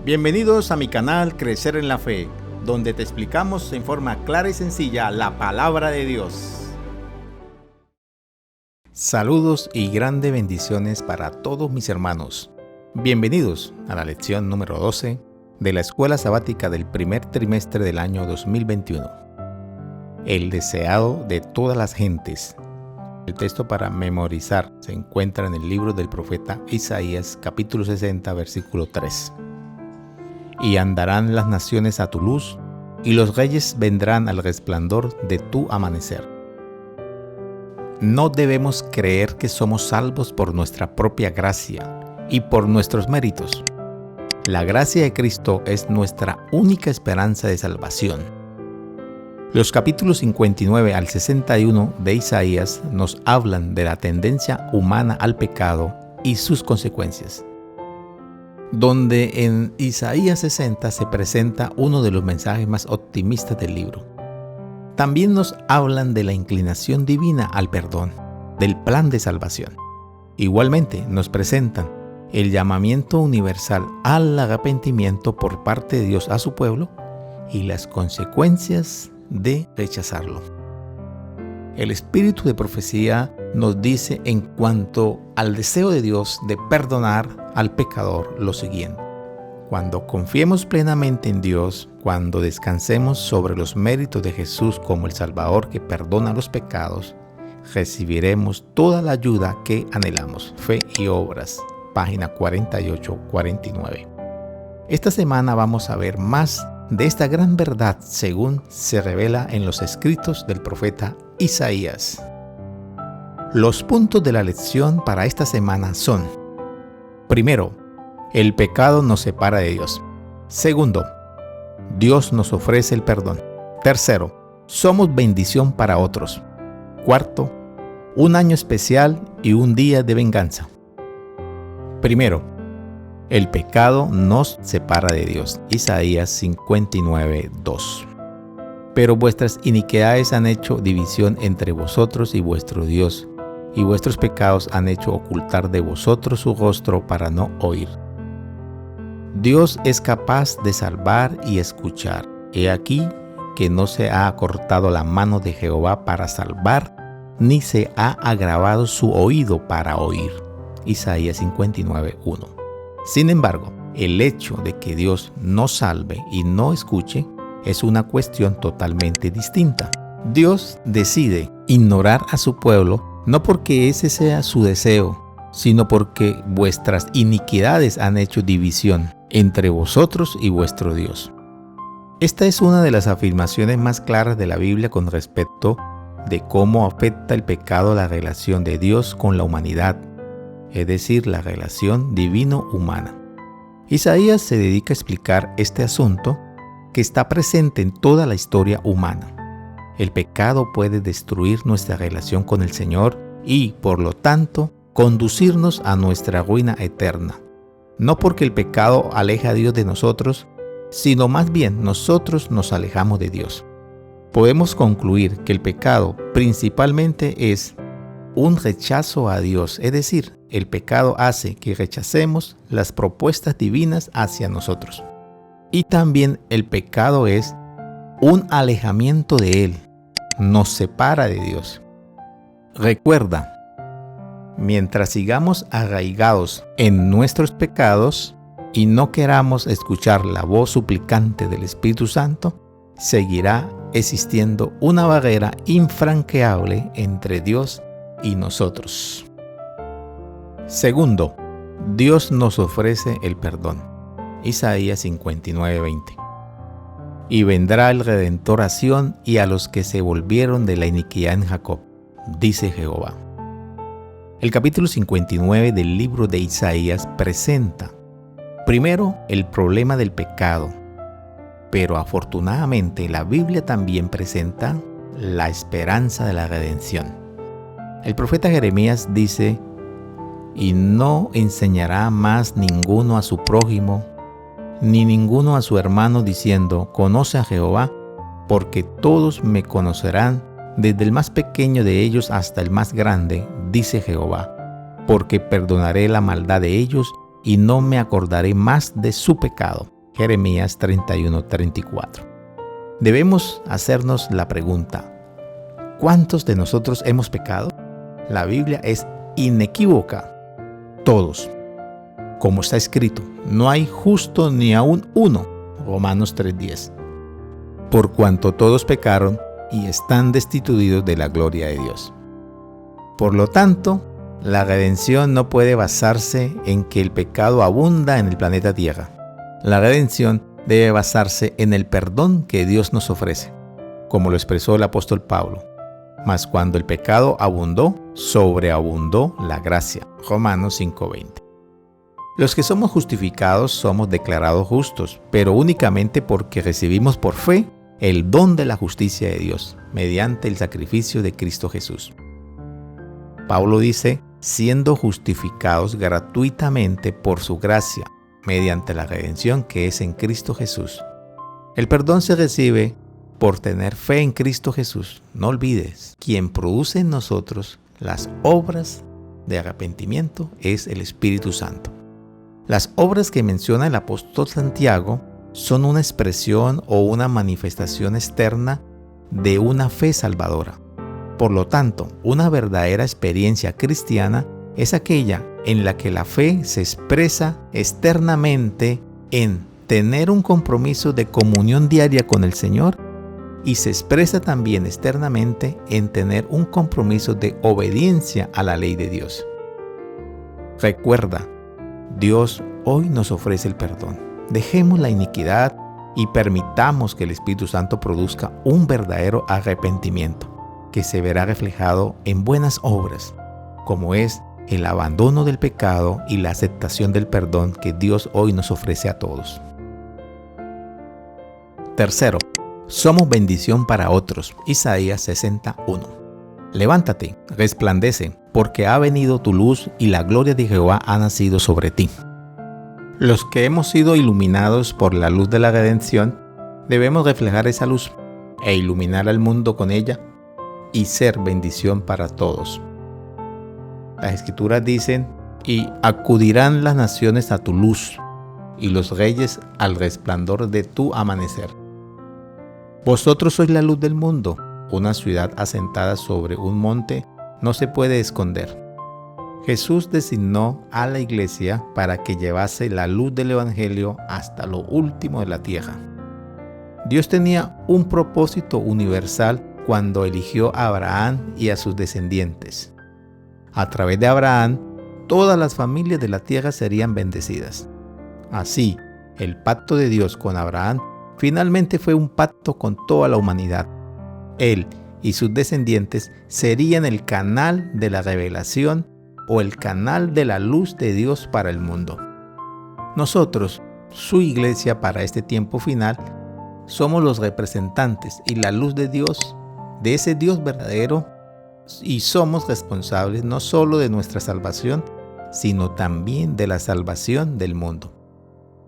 Bienvenidos a mi canal Crecer en la Fe, donde te explicamos en forma clara y sencilla la palabra de Dios. Saludos y grandes bendiciones para todos mis hermanos. Bienvenidos a la lección número 12 de la escuela sabática del primer trimestre del año 2021. El deseado de todas las gentes. El texto para memorizar se encuentra en el libro del profeta Isaías, capítulo 60, versículo 3. Y andarán las naciones a tu luz, y los reyes vendrán al resplandor de tu amanecer. No debemos creer que somos salvos por nuestra propia gracia y por nuestros méritos. La gracia de Cristo es nuestra única esperanza de salvación. Los capítulos 59 al 61 de Isaías nos hablan de la tendencia humana al pecado y sus consecuencias, donde en Isaías 60 se presenta uno de los mensajes más optimistas del libro. También nos hablan de la inclinación divina al perdón, del plan de salvación. Igualmente nos presentan el llamamiento universal al arrepentimiento por parte de Dios a su pueblo y las consecuencias de rechazarlo. El espíritu de profecía nos dice en cuanto al deseo de Dios de perdonar al pecador lo siguiente: cuando confiemos plenamente en Dios, cuando descansemos sobre los méritos de Jesús como el Salvador que perdona los pecados, recibiremos toda la ayuda que anhelamos. Fe y Obras, página 48-49. Esta semana vamos a ver más de esta gran verdad según se revela en los escritos del profeta Isaías. Los puntos de la lección para esta semana son: primero, el pecado nos separa de Dios. Segundo, Dios nos ofrece el perdón. Tercero, somos bendición para otros. Cuarto, un año especial y un día de venganza. Primero, el pecado nos separa de Dios. Isaías 59:2. Pero vuestras iniquidades han hecho división entre vosotros y vuestro Dios, y vuestros pecados han hecho ocultar de vosotros su rostro para no oír. Dios es capaz de salvar y escuchar. He aquí que no se ha acortado la mano de Jehová para salvar, ni se ha agravado su oído para oír. Isaías 59:1. Sin embargo, el hecho de que Dios no salve y no escuche es una cuestión totalmente distinta. Dios decide ignorar a su pueblo no porque ese sea su deseo, sino porque vuestras iniquidades han hecho división entre vosotros y vuestro Dios. Esta es una de las afirmaciones más claras de la Biblia con respecto de cómo afecta el pecado a la relación de Dios con la humanidad, es decir, la relación divino-humana. Isaías se dedica a explicar este asunto que está presente en toda la historia humana. El pecado puede destruir nuestra relación con el Señor y, por lo tanto, conducirnos a nuestra ruina eterna. No porque el pecado aleja a Dios de nosotros, sino más bien nosotros nos alejamos de Dios. Podemos concluir que el pecado principalmente es un rechazo a Dios, es decir, el pecado hace que rechacemos las propuestas divinas hacia nosotros. Y también el pecado es un alejamiento de Él, nos separa de Dios. Recuerda, mientras sigamos arraigados en nuestros pecados y no queramos escuchar la voz suplicante del Espíritu Santo, seguirá existiendo una barrera infranqueable entre Dios y nosotros. Segundo, Dios nos ofrece el perdón. Isaías 59:20. Y vendrá el Redentor a Sión y a los que se volvieron de la iniquidad en Jacob, dice Jehová. El capítulo 59 del libro de Isaías presenta, primero, el problema del pecado, pero afortunadamente la Biblia también presenta la esperanza de la redención. El profeta Jeremías dice: y no enseñará más ninguno a su prójimo, ni ninguno a su hermano, diciendo: conoce a Jehová, porque todos me conocerán, desde el más pequeño de ellos hasta el más grande, dice Jehová, porque perdonaré la maldad de ellos y no me acordaré más de su pecado. Jeremías 31:34. Debemos hacernos la pregunta: ¿cuántos de nosotros hemos pecado? La Biblia es inequívoca: todos. Como está escrito, no hay justo ni aun uno. Romanos 3:10. Por cuanto todos pecaron y están destituidos de la gloria de Dios. Por lo tanto, la redención no puede basarse en que el pecado abunda en el planeta Tierra. La redención debe basarse en el perdón que Dios nos ofrece, como lo expresó el apóstol Pablo. Mas cuando el pecado abundó, sobreabundó la gracia. Romanos 5:20. Los que somos justificados somos declarados justos, pero únicamente porque recibimos por fe el don de la justicia de Dios, mediante el sacrificio de Cristo Jesús. Pablo dice: siendo justificados gratuitamente por su gracia, mediante la redención que es en Cristo Jesús. El perdón se recibe por tener fe en Cristo Jesús. No olvides, quien produce en nosotros las obras de arrepentimiento es el Espíritu Santo. Las obras que menciona el apóstol Santiago son una expresión o una manifestación externa de una fe salvadora. Por lo tanto, una verdadera experiencia cristiana es aquella en la que la fe se expresa externamente en tener un compromiso de comunión diaria con el Señor y se expresa también externamente en tener un compromiso de obediencia a la ley de Dios. Recuerda, Dios hoy nos ofrece el perdón. Dejemos la iniquidad y permitamos que el Espíritu Santo produzca un verdadero arrepentimiento que se verá reflejado en buenas obras, como es el abandono del pecado y la aceptación del perdón que Dios hoy nos ofrece a todos. Tercero, somos bendición para otros. Isaías 60:1. Levántate, resplandece, porque ha venido tu luz y la gloria de Jehová ha nacido sobre ti. Los que hemos sido iluminados por la luz de la redención, debemos reflejar esa luz e iluminar al mundo con ella y ser bendición para todos. Las Escrituras dicen: y acudirán las naciones a tu luz, y los reyes al resplandor de tu amanecer. Vosotros sois la luz del mundo. Una ciudad asentada sobre un monte no se puede esconder. Jesús designó a la iglesia para que llevase la luz del Evangelio hasta lo último de la tierra. Dios tenía un propósito universal cuando eligió a Abraham y a sus descendientes. A través de Abraham, todas las familias de la tierra serían bendecidas. Así, el pacto de Dios con Abraham finalmente fue un pacto con toda la humanidad. Él y sus descendientes serían el canal de la revelación o el canal de la luz de Dios para el mundo. Nosotros, su iglesia para este tiempo final, somos los representantes y la luz de Dios, de ese Dios verdadero, y somos responsables no solo de nuestra salvación, sino también de la salvación del mundo.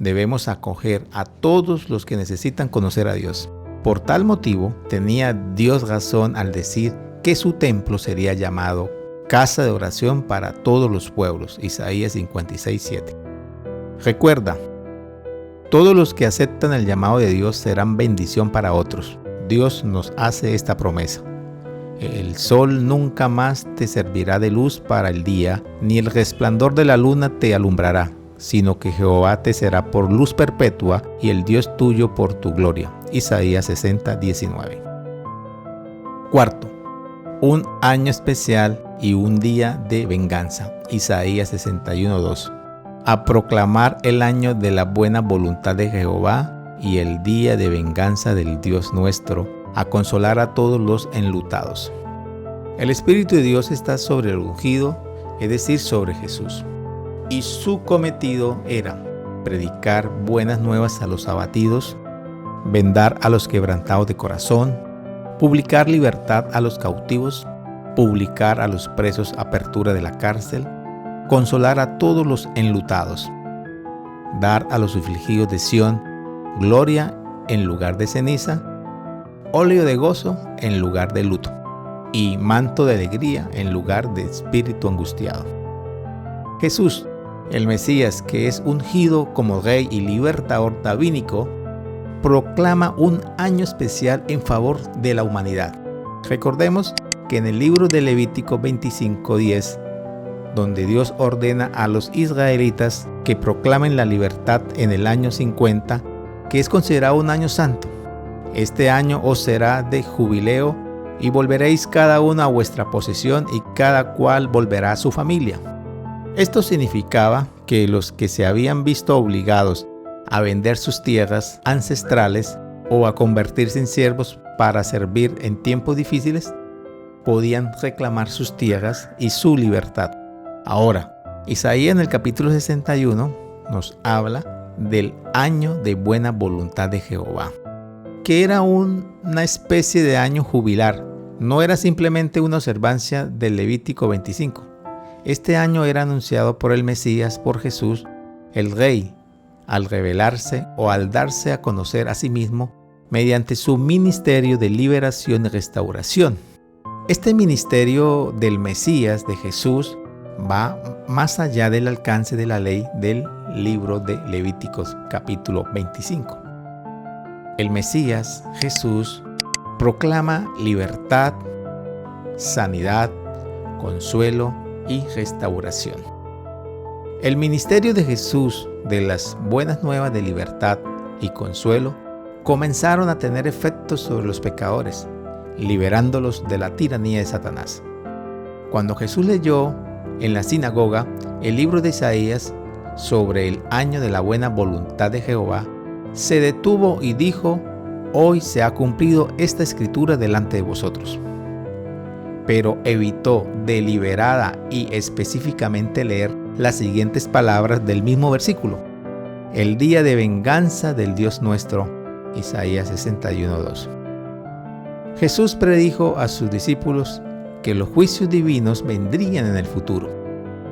Debemos acoger a todos los que necesitan conocer a Dios. Por tal motivo, tenía Dios razón al decir que su templo sería llamado casa de oración para todos los pueblos. Isaías 56:7. Recuerda, todos los que aceptan el llamado de Dios serán bendición para otros. Dios nos hace esta promesa: el sol nunca más te servirá de luz para el día, ni el resplandor de la luna te alumbrará, sino que Jehová te será por luz perpetua y el Dios tuyo por tu gloria. Isaías 60:19. Cuarto, un año especial y un día de venganza. Isaías 61:2. A proclamar el año de la buena voluntad de Jehová y el día de venganza del Dios nuestro, a consolar a todos los enlutados. El Espíritu de Dios está sobre el ungido, es decir, sobre Jesús. Y su cometido era predicar buenas nuevas a los abatidos, vendar a los quebrantados de corazón, publicar libertad a los cautivos, publicar a los presos apertura de la cárcel, consolar a todos los enlutados, dar a los afligidos de Sión gloria en lugar de ceniza, óleo de gozo en lugar de luto, y manto de alegría en lugar de espíritu angustiado. Jesús El Mesías, que es ungido como rey y libertador rabínico, proclama un año especial en favor de la humanidad. Recordemos que en el libro de Levítico 25:10, donde Dios ordena a los israelitas que proclamen la libertad en el año 50, que es considerado un año santo. Este año os será de jubileo y volveréis cada uno a vuestra posesión y cada cual volverá a su familia. Esto significaba que los que se habían visto obligados a vender sus tierras ancestrales o a convertirse en siervos para servir en tiempos difíciles, podían reclamar sus tierras y su libertad. Ahora, Isaías en el capítulo 61 nos habla del año de buena voluntad de Jehová, que era una especie de año jubilar. No era simplemente una observancia del Levítico 25. Este año era anunciado por el Mesías, por Jesús, el Rey, al revelarse o al darse a conocer a sí mismo mediante su ministerio de liberación y restauración. Este ministerio del Mesías, de Jesús, va más allá del alcance de la ley del libro de Levíticos capítulo 25. El Mesías, Jesús, proclama libertad, sanidad, consuelo y restauración. El ministerio de Jesús de las buenas nuevas de libertad y consuelo comenzaron a tener efectos sobre los pecadores, liberándolos de la tiranía de Satanás. Cuando Jesús leyó en la sinagoga el libro de Isaías sobre el año de la buena voluntad de Jehová, se detuvo y dijo: hoy se ha cumplido esta escritura delante de vosotros. Pero evitó deliberada y específicamente leer las siguientes palabras del mismo versículo: el día de venganza del Dios nuestro, Isaías 61:2. Jesús predijo a sus discípulos que los juicios divinos vendrían en el futuro.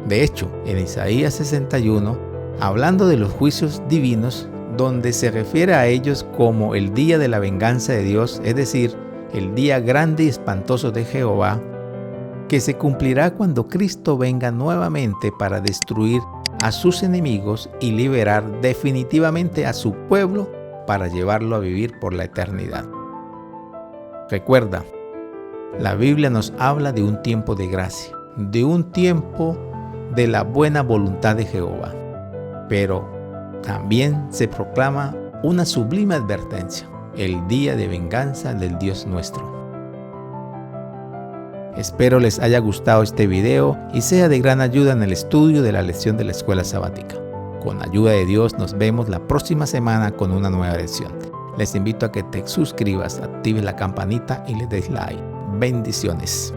De hecho, en Isaías 61, hablando de los juicios divinos, donde se refiere a ellos como el día de la venganza de Dios, es decir, el día grande y espantoso de Jehová, que se cumplirá cuando Cristo venga nuevamente para destruir a sus enemigos y liberar definitivamente a su pueblo para llevarlo a vivir por la eternidad. Recuerda, la Biblia nos habla de un tiempo de gracia, de un tiempo de la buena voluntad de Jehová, pero también se proclama una sublime advertencia: el día de venganza del Dios nuestro. Espero les haya gustado este video y sea de gran ayuda en el estudio de la lección de la escuela sabática. Con ayuda de Dios nos vemos la próxima semana con una nueva lección. Les invito a que te suscribas, actives la campanita y le des like. Bendiciones.